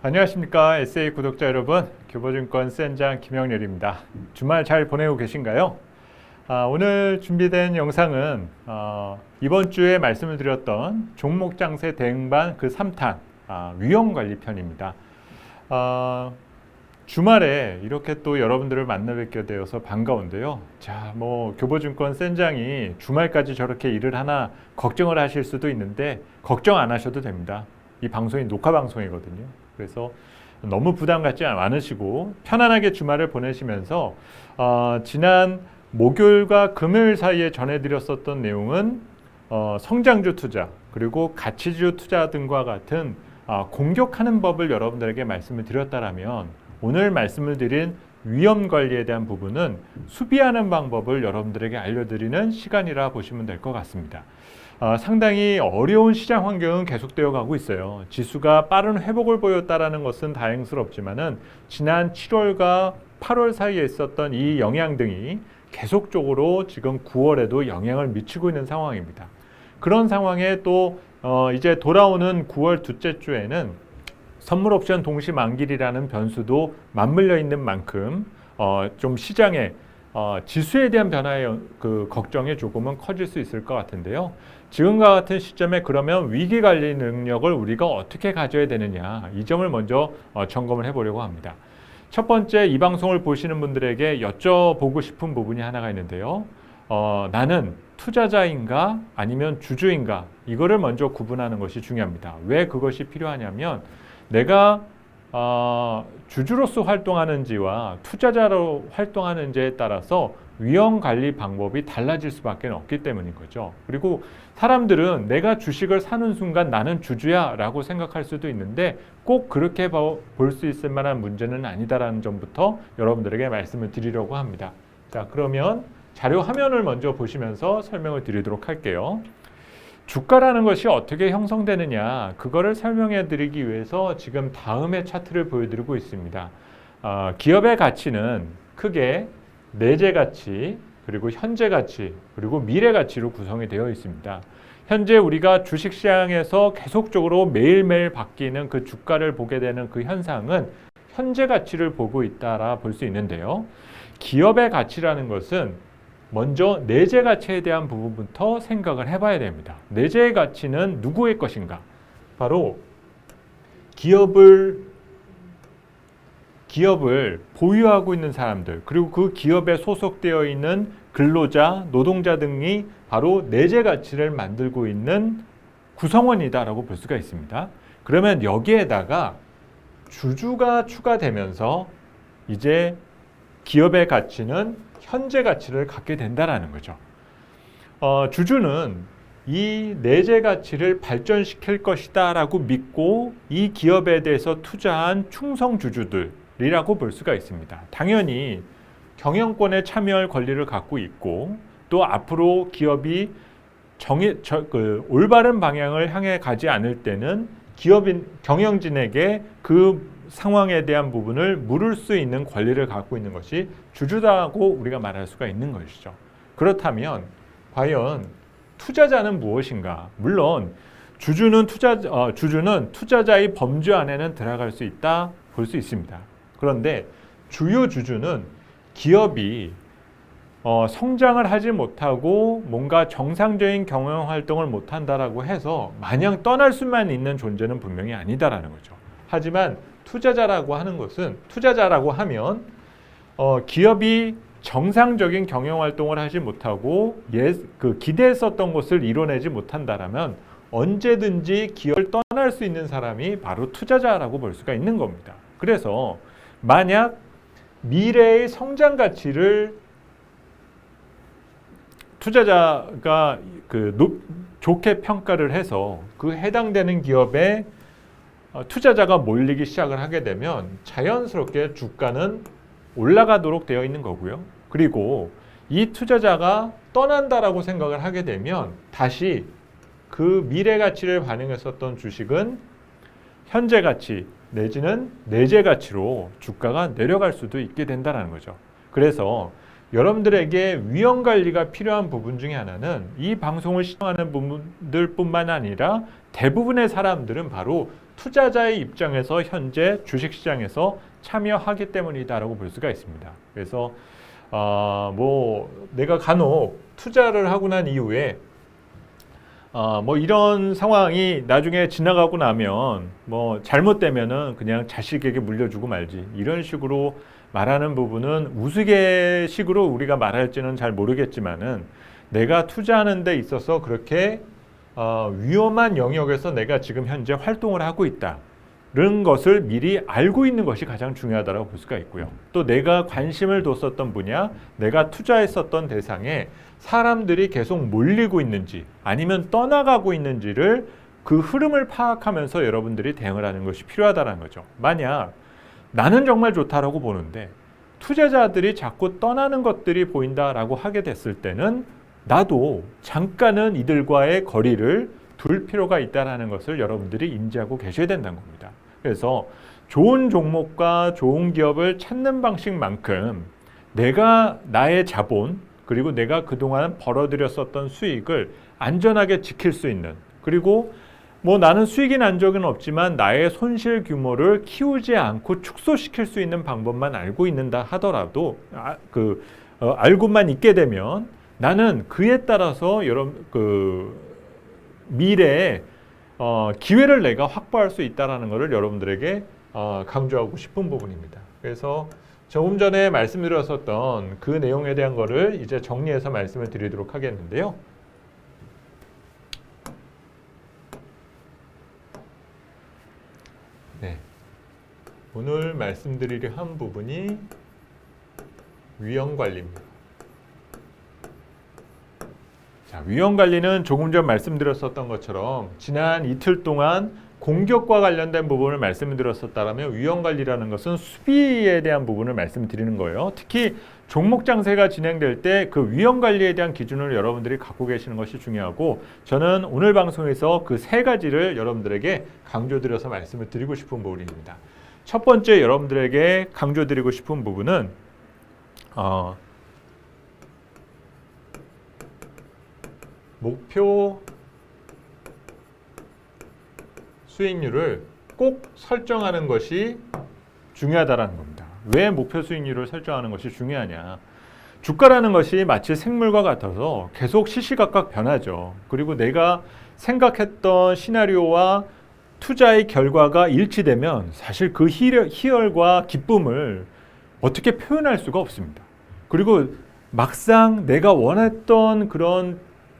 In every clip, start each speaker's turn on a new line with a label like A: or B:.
A: 안녕하십니까 SA 구독자 여러분, 교보증권 센장 김영렬입니다. 주말 잘 보내고 계신가요? 오늘 준비된 영상은 이번 주에 말씀을 드렸던 종목장세 대응반 그 3탄 위험관리편입니다. 주말에 이렇게 또 여러분들을 만나 뵙게 되어서 반가운데요. 자, 교보증권 센장이 주말까지 저렇게 일을 하나 걱정을 하실 수도 있는데 걱정 안 하셔도 됩니다. 이 방송이 녹화 방송이거든요. 그래서 너무 부담 갖지 않으시고 편안하게 주말을 보내시면서 지난 목요일과 금요일 사이에 전해드렸었던 내용은 성장주 투자 그리고 가치주 투자 등과 같은 공격하는 법을 여러분들에게 말씀을 드렸다라면 오늘 말씀을 드린 위험 관리에 대한 부분은 수비하는 방법을 여러분들에게 알려드리는 시간이라 보시면 될 것 같습니다. 상당히 어려운 시장 환경은 계속되어 가고 있어요. 지수가 빠른 회복을 보였다라는 것은 다행스럽지만은 지난 7월과 8월 사이에 있었던 이 영향 등이 계속적으로 지금 9월에도 영향을 미치고 있는 상황입니다. 그런 상황에 또 이제 돌아오는 9월 둘째 주에는 선물 옵션 동시 만기이라는 변수도 맞물려 있는 만큼 좀 시장에 지수에 대한 변화의 그 걱정이 조금은 커질 수 있을 것 같은데요. 지금과 같은 시점에 그러면 위기 관리 능력을 우리가 어떻게 가져야 되느냐, 이 점을 먼저 점검을 해보려고 합니다. 첫 번째, 이 방송을 보시는 분들에게 여쭤보고 싶은 부분이 하나가 있는데요. 나는 투자자인가 아니면 주주인가, 이거를 먼저 구분하는 것이 중요합니다. 왜 그것이 필요하냐면 내가 주주로서 활동하는지와 투자자로 활동하는지에 따라서 위험 관리 방법이 달라질 수밖에 없기 때문인 거죠. 그리고 사람들은 내가 주식을 사는 순간 나는 주주야 라고 생각할 수도 있는데 꼭 그렇게 볼 수 있을 만한 문제는 아니다라는 점부터 여러분들에게 말씀을 드리려고 합니다. 자, 그러면 자료 화면을 먼저 보시면서 설명을 드리도록 할게요. 주가라는 것이 어떻게 형성되느냐, 그거를 설명해 드리기 위해서 지금 다음의 차트를 보여드리고 있습니다. 기업의 가치는 크게 내재 가치, 그리고 현재 가치, 그리고 미래 가치로 구성이 되어 있습니다. 현재 우리가 주식시장에서 계속적으로 매일매일 바뀌는 그 주가를 보게 되는 그 현상은 현재 가치를 보고 있다라 볼 수 있는데요. 기업의 가치라는 것은 먼저 내재 가치에 대한 부분부터 생각을 해봐야 됩니다. 내재의 가치는 누구의 것인가? 바로 기업을 보유하고 있는 사람들, 그리고 그 기업에 소속되어 있는 근로자, 노동자 등이 바로 내재 가치를 만들고 있는 구성원이다라고 볼 수가 있습니다. 그러면 여기에다가 주주가 추가되면서 이제 기업의 가치는 현재 가치를 갖게 된다라는 거죠. 주주는 이 내재 가치를 발전시킬 것이다 라고 믿고 이 기업에 대해서 투자한 충성 주주들이라고 볼 수가 있습니다. 당연히 경영권에 참여할 권리를 갖고 있고 또 앞으로 기업이 올바른 방향을 향해 가지 않을 때는 경영진에게 그 상황에 대한 부분을 물을 수 있는 권리를 갖고 있는 것이 주주다고 우리가 말할 수가 있는 것이죠. 그렇다면 과연 투자자는 무엇인가? 물론 주주는 투자자의 범주 안에는 들어갈 수 있다 볼 수 있습니다. 그런데 주요 주주는 기업이 성장을 하지 못하고 뭔가 정상적인 경영 활동을 못한다라고 해서 마냥 떠날 수만 있는 존재는 분명히 아니다라는 거죠. 하지만 투자자라고 하면 기업이 정상적인 경영 활동을 하지 못하고 기대했었던 것을 이뤄내지 못한다라면 언제든지 기업을 떠날 수 있는 사람이 바로 투자자라고 볼 수가 있는 겁니다. 그래서 만약 미래의 성장 가치를 투자자가 좋게 평가를 해서 그 해당되는 기업에 투자자가 몰리기 시작을 하게 되면 자연스럽게 주가는 올라가도록 되어 있는 거고요. 그리고 이 투자자가 떠난다라고 생각을 하게 되면 다시 그 미래 가치를 반영했었던 주식은 현재 가치 내지는 내재 가치로 주가가 내려갈 수도 있게 된다는 거죠. 그래서 여러분들에게 위험 관리가 필요한 부분 중에 하나는 이 방송을 시청하는 분들뿐만 아니라 대부분의 사람들은 바로 투자자의 입장에서 현재 주식시장에서 참여하기 때문이다라고 볼 수가 있습니다. 그래서 뭐 내가 간혹 투자를 하고 난 이후에 뭐 이런 상황이 나중에 지나가고 나면 뭐 잘못되면은 그냥 자식에게 물려주고 말지 이런 식으로 말하는 부분은 우스갯식으로 우리가 말할지는 잘 모르겠지만은 내가 투자하는 데 있어서 그렇게 위험한 영역에서 내가 지금 현재 활동을 하고 있다는 것을 미리 알고 있는 것이 가장 중요하다고 볼 수가 있고요. 또 내가 관심을 뒀었던 분야, 내가 투자했었던 대상에 사람들이 계속 몰리고 있는지 아니면 떠나가고 있는지를 그 흐름을 파악하면서 여러분들이 대응을 하는 것이 필요하다는 거죠. 만약 나는 정말 좋다라고 보는데 투자자들이 자꾸 떠나는 것들이 보인다라고 하게 됐을 때는 나도 잠깐은 이들과의 거리를 둘 필요가 있다는 것을 여러분들이 인지하고 계셔야 된다는 겁니다. 그래서 좋은 종목과 좋은 기업을 찾는 방식만큼 내가 나의 자본 그리고 내가 그동안 벌어들였었던 수익을 안전하게 지킬 수 있는 그리고 뭐 나는 수익이 난 적은 없지만 나의 손실 규모를 키우지 않고 축소시킬 수 있는 방법만 알고 있는다 하더라도 알고만 있게 되면 나는 그에 따라서 여러분 미래에 기회를 내가 확보할 수 있다라는 것을 여러분들에게 강조하고 싶은 부분입니다. 그래서 조금 전에 말씀드렸었던 그 내용에 대한 거를 이제 정리해서 말씀을 드리도록 하겠는데요. 네. 오늘 말씀드리려 한 부분이 위험관리입니다. 자, 위험관리는 조금 전 말씀드렸었던 것처럼 지난 이틀 동안 공격과 관련된 부분을 말씀드렸었다면 위험관리라는 것은 수비에 대한 부분을 말씀드리는 거예요. 특히 종목 장세가 진행될 때 그 위험관리에 대한 기준을 여러분들이 갖고 계시는 것이 중요하고 저는 오늘 방송에서 그 세 가지를 여러분들에게 강조드려서 말씀을 드리고 싶은 부분입니다. 첫 번째 여러분들에게 강조드리고 싶은 부분은 목표 수익률을 꼭 설정하는 것이 중요하다는 겁니다. 왜 목표 수익률을 설정하는 것이 중요하냐? 주가라는 것이 마치 생물과 같아서 계속 시시각각 변하죠. 그리고 내가 생각했던 시나리오와 투자의 결과가 일치되면 사실 그 희열과 기쁨을 어떻게 표현할 수가 없습니다. 그리고 막상 내가 원했던 그런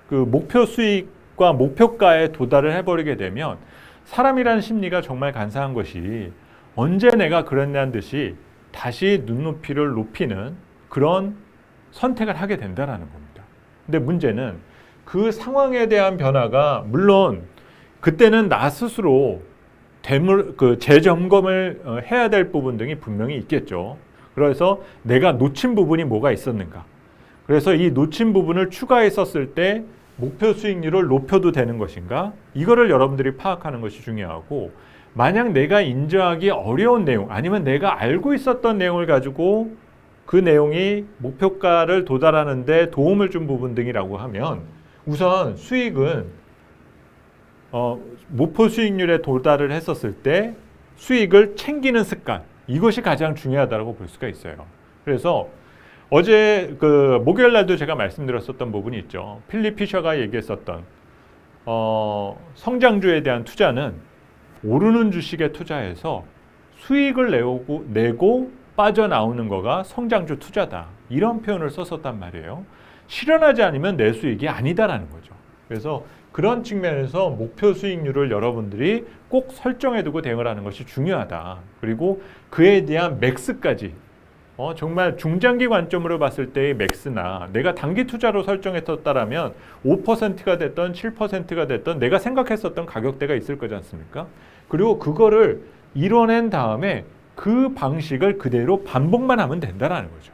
A: 그 목표 수익과 목표가에 도달을 해버리게 되면 사람이라는 심리가 정말 간사한 것이 언제 내가 그랬냐는 듯이 다시 눈높이를 높이는 그런 선택을 하게 된다는 겁니다. 근데 문제는 그 상황에 대한 변화가 물론 그때는 나 스스로 재점검을 해야 될 부분 등이 분명히 있겠죠. 그래서 내가 놓친 부분이 뭐가 있었는가. 그래서 이 놓친 부분을 추가했었을 때 목표 수익률을 높여도 되는 것인가? 이거를 여러분들이 파악하는 것이 중요하고 만약 내가 인정하기 어려운 내용 아니면 내가 알고 있었던 내용을 가지고 그 내용이 목표가를 도달하는 데 도움을 준 부분 등이라고 하면 우선 수익은 목표 수익률에 도달을 했었을 때 수익을 챙기는 습관 이것이 가장 중요하다고 볼 수가 있어요. 그래서 어제 목요일 날도 제가 말씀드렸었던 부분이 있죠. 필립 피셔가 얘기했었던 성장주에 대한 투자는 오르는 주식에 투자해서 수익을 내고 빠져나오는 거가 성장주 투자다. 이런 표현을 썼었단 말이에요. 실현하지 않으면 내 수익이 아니다라는 거죠. 그래서 그런 측면에서 목표 수익률을 여러분들이 꼭 설정해두고 대응을 하는 것이 중요하다. 그리고 그에 대한 맥스까지 정말 중장기 관점으로 봤을 때의 맥스나 내가 단기 투자로 설정했었다라면 5%가 됐던 7%가 됐던 내가 생각했었던 가격대가 있을 거지 않습니까? 그리고 그거를 이뤄낸 다음에 그 방식을 그대로 반복만 하면 된다는 거죠.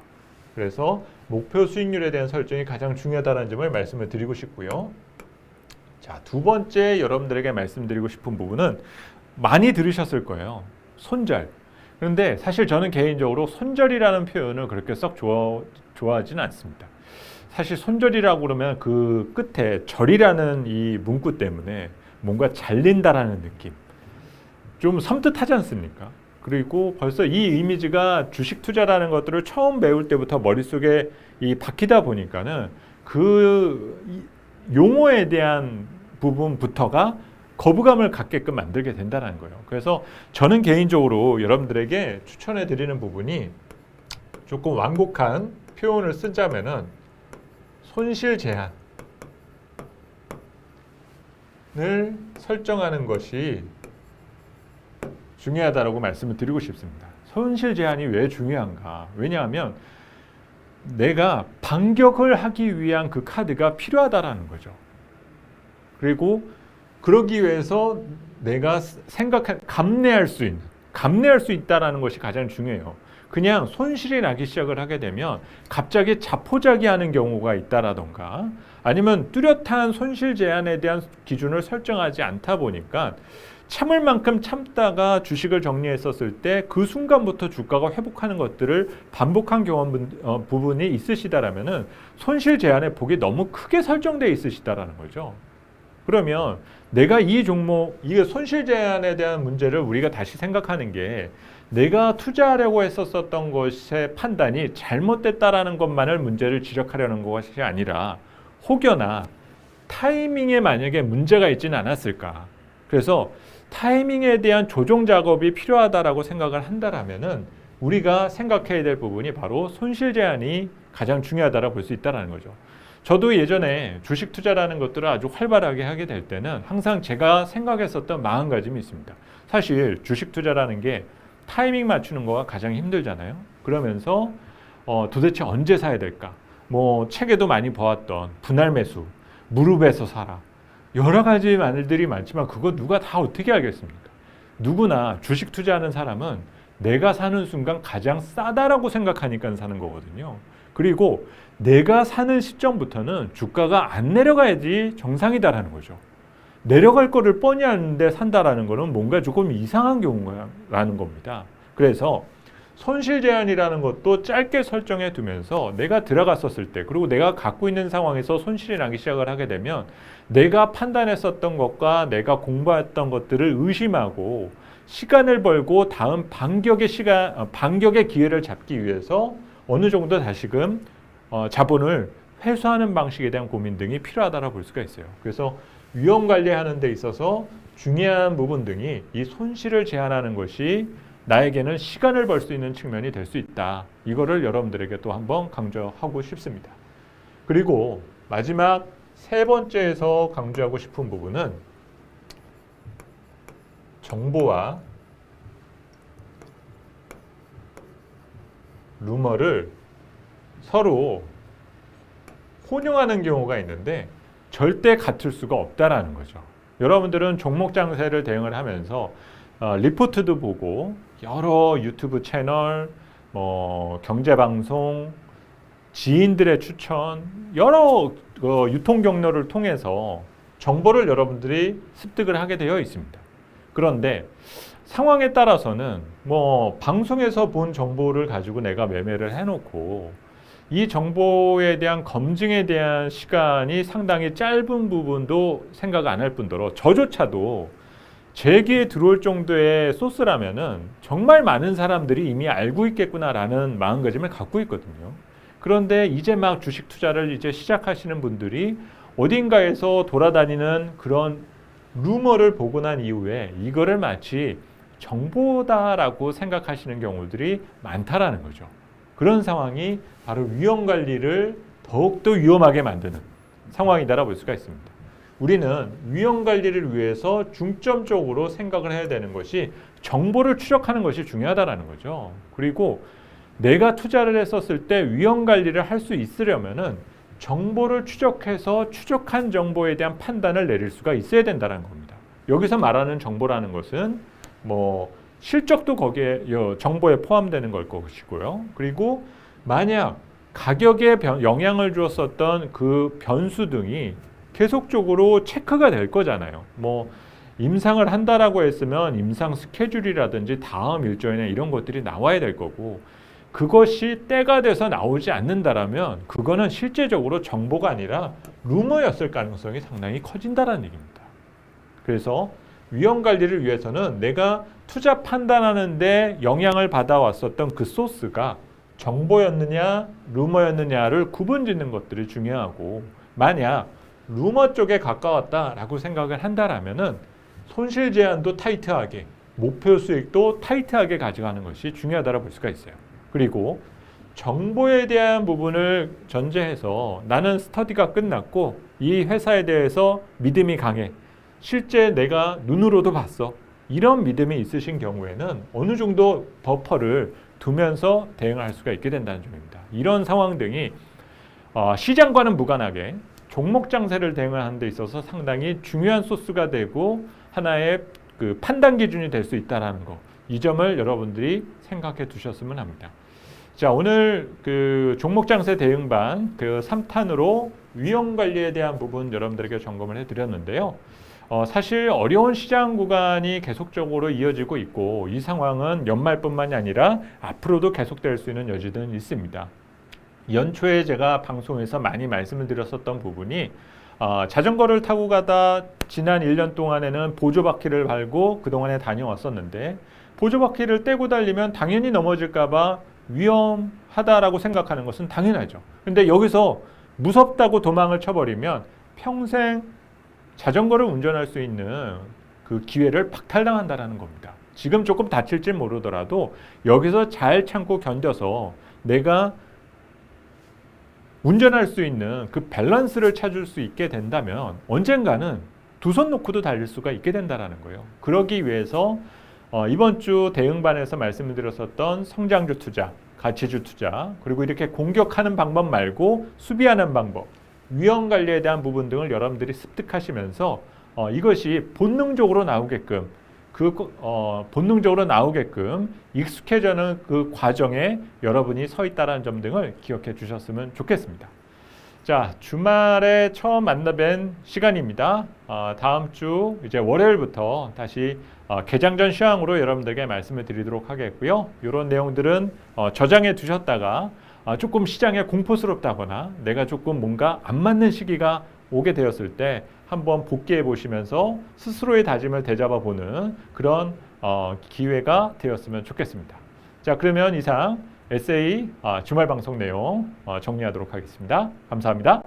A: 그래서 목표 수익률에 대한 설정이 가장 중요하다는 점을 말씀을 드리고 싶고요. 자, 두 번째 여러분들에게 말씀드리고 싶은 부분은 많이 들으셨을 거예요. 손절. 그런데 사실 저는 개인적으로 손절이라는 표현을 그렇게 썩 좋아하지는 않습니다. 사실 손절이라고 그러면 그 끝에 절이라는 이 문구 때문에 뭔가 잘린다라는 느낌. 좀 섬뜩하지 않습니까? 그리고 벌써 이 이미지가 주식 투자라는 것들을 처음 배울 때부터 머릿속에 박히다 보니까는 용어에 대한 부분부터가 거부감을 갖게끔 만들게 된다는 거예요. 그래서 저는 개인적으로 여러분들에게 추천해 드리는 부분이 조금 완곡한 표현을 쓰자면은 손실 제한을 설정하는 것이 중요하다고 말씀을 드리고 싶습니다. 손실 제한이 왜 중요한가? 왜냐하면 내가 반격을 하기 위한 그 카드가 필요하다라는 거죠. 그리고 그러기 위해서 내가 감내할 수 있다라는 것이 가장 중요해요. 그냥 손실이 나기 시작을 하게 되면 갑자기 자포자기하는 경우가 있다라던가 아니면 뚜렷한 손실 제한에 대한 기준을 설정하지 않다 보니까 참을 만큼 참다가 주식을 정리했었을 때 그 순간부터 주가가 회복하는 것들을 반복한 부분이 있으시다라면은 손실 제한의 폭이 너무 크게 설정되어 있으시다라는 거죠. 그러면 내가 이 종목, 이게 손실 제한에 대한 문제를 우리가 다시 생각하는 게 내가 투자하려고 했었던 것의 판단이 잘못됐다라는 것만을 문제를 지적하려는 것이 아니라 혹여나 타이밍에 만약에 문제가 있지는 않았을까. 그래서 타이밍에 대한 조정 작업이 필요하다라고 생각을 한다라면은 우리가 생각해야 될 부분이 바로 손실 제한이 가장 중요하다라고 볼 수 있다라는 거죠. 저도 예전에 주식 투자라는 것들을 아주 활발하게 하게 될 때는 항상 제가 생각했었던 마음가짐이 있습니다. 사실 주식 투자라는 게 타이밍 맞추는 거가 가장 힘들잖아요. 그러면서 도대체 언제 사야 될까? 뭐 책에도 많이 보았던 분할 매수, 무릎에서 사라. 여러 가지 말들이 많지만 그거 누가 다 어떻게 알겠습니까? 누구나 주식 투자하는 사람은 내가 사는 순간 가장 싸다라고 생각하니까 사는 거거든요. 그리고 내가 사는 시점부터는 주가가 안 내려가야지 정상이다라는 거죠. 내려갈 거를 뻔히 아는데 산다라는 거는 뭔가 조금 이상한 경우라는 겁니다. 그래서 손실 제한이라는 것도 짧게 설정해 두면서 내가 들어갔었을 때 그리고 내가 갖고 있는 상황에서 손실이 나기 시작을 하게 되면 내가 판단했었던 것과 내가 공부했던 것들을 의심하고 시간을 벌고 다음 반격의 기회를 잡기 위해서 어느 정도 다시금 자본을 회수하는 방식에 대한 고민 등이 필요하다고 볼 수가 있어요. 그래서 위험 관리하는 데 있어서 중요한 부분 등이 이 손실을 제한하는 것이 나에게는 시간을 벌 수 있는 측면이 될 수 있다. 이거를 여러분들에게 또 한번 강조하고 싶습니다. 그리고 마지막 세 번째에서 강조하고 싶은 부분은 정보와 루머를 서로 혼용하는 경우가 있는데 절대 같을 수가 없다라는 거죠. 여러분들은 종목 장세를 대응을 하면서 리포트도 보고 여러 유튜브 채널, 경제방송, 지인들의 추천, 여러 유통 경로를 통해서 정보를 여러분들이 습득을 하게 되어 있습니다. 그런데 상황에 따라서는 방송에서 본 정보를 가지고 내가 매매를 해놓고 이 정보에 대한 검증에 대한 시간이 상당히 짧은 부분도 생각 안 할 뿐더러 저조차도 제기에 들어올 정도의 소스라면은 정말 많은 사람들이 이미 알고 있겠구나라는 마음가짐을 갖고 있거든요. 그런데 이제 막 주식 투자를 이제 시작하시는 분들이 어딘가에서 돌아다니는 그런 루머를 보고 난 이후에 이거를 마치 정보다라고 생각하시는 경우들이 많다라는 거죠. 그런 상황이 바로 위험 관리를 더욱더 위험하게 만드는 상황이다라고 볼 수가 있습니다. 우리는 위험 관리를 위해서 중점적으로 생각을 해야 되는 것이 정보를 추적하는 것이 중요하다라는 거죠. 그리고 내가 투자를 했었을 때 위험 관리를 할 수 있으려면은 정보를 추적해서 추적한 정보에 대한 판단을 내릴 수가 있어야 된다는 겁니다. 여기서 말하는 정보라는 것은 실적도 거기에 정보에 포함되는 걸 것이고요. 그리고 만약 가격에 영향을 주었었던 그 변수 등이 계속적으로 체크가 될 거잖아요. 임상을 한다라고 했으면 임상 스케줄이라든지 다음 일정이나 이런 것들이 나와야 될 거고 그것이 때가 돼서 나오지 않는다라면 그거는 실제적으로 정보가 아니라 루머였을 가능성이 상당히 커진다는 얘기입니다. 그래서 위험 관리를 위해서는 내가 투자 판단하는데 영향을 받아왔었던 그 소스가 정보였느냐 루머였느냐를 구분짓는 것들이 중요하고, 만약 루머 쪽에 가까웠다라고 생각을 한다라면은 손실 제한도 타이트하게, 목표 수익도 타이트하게 가져가는 것이 중요하다고 볼 수가 있어요. 그리고 정보에 대한 부분을 전제해서 나는 스터디가 끝났고 이 회사에 대해서 믿음이 강해, 실제 내가 눈으로도 봤어, 이런 믿음이 있으신 경우에는 어느 정도 버퍼를 두면서 대응할 수가 있게 된다는 점입니다. 이런 상황 등이 시장과는 무관하게 종목 장세를 대응하는 데 있어서 상당히 중요한 소스가 되고 하나의 그 판단 기준이 될 수 있다는 거, 이 점을 여러분들이 생각해 두셨으면 합니다. 자, 오늘 그 종목 장세 대응반 그 3탄으로 위험 관리에 대한 부분 여러분들에게 점검을 해드렸는데요. 사실 어려운 시장 구간이 계속적으로 이어지고 있고, 이 상황은 연말뿐만이 아니라 앞으로도 계속될 수 있는 여지는 있습니다. 연초에 제가 방송에서 많이 말씀을 드렸었던 부분이, 자전거를 타고 가다 지난 1년 동안에는 보조바퀴를 밟고 그동안에 다녀왔었는데, 보조바퀴를 떼고 달리면 당연히 넘어질까봐 위험하다라고 생각하는 것은 당연하죠. 근데 여기서 무섭다고 도망을 쳐버리면 평생 자전거를 운전할 수 있는 그 기회를 박탈당한다는 겁니다. 지금 조금 다칠지 모르더라도 여기서 잘 참고 견뎌서 내가 운전할 수 있는 그 밸런스를 찾을 수 있게 된다면 언젠가는 두 손 놓고도 달릴 수가 있게 된다는 거예요. 그러기 위해서 이번 주 대응반에서 말씀을 드렸었던 성장주 투자, 가치주 투자, 그리고 이렇게 공격하는 방법 말고 수비하는 방법, 위험 관리에 대한 부분 등을 여러분들이 습득하시면서 이것이 본능적으로 나오게끔, 본능적으로 나오게끔 익숙해지는 그 과정에 여러분이 서 있다는 점 등을 기억해 주셨으면 좋겠습니다. 자, 주말에 처음 만나뵌 시간입니다. 다음 주 이제 월요일부터 다시 개장 전 시황으로 여러분들에게 말씀을 드리도록 하겠고요. 이런 내용들은 저장해 두셨다가 조금 시장에 공포스럽다거나 내가 조금 뭔가 안 맞는 시기가 오게 되었을 때 한번 복귀해 보시면서 스스로의 다짐을 되잡아 보는 그런 기회가 되었으면 좋겠습니다. 자, 그러면 이상 SA 주말 방송 내용 정리하도록 하겠습니다. 감사합니다.